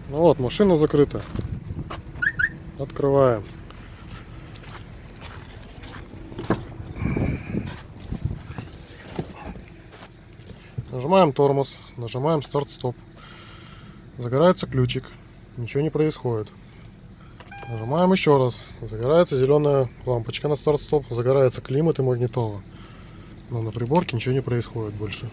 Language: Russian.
Ну вот, машина закрыта. Открываем. Нажимаем тормоз, нажимаем старт-стоп. Загорается ключик, ничего не происходит. Нажимаем еще раз, загорается зеленая лампочка на старт-стоп, загорается климат и магнитола. Но на приборке ничего не происходит больше.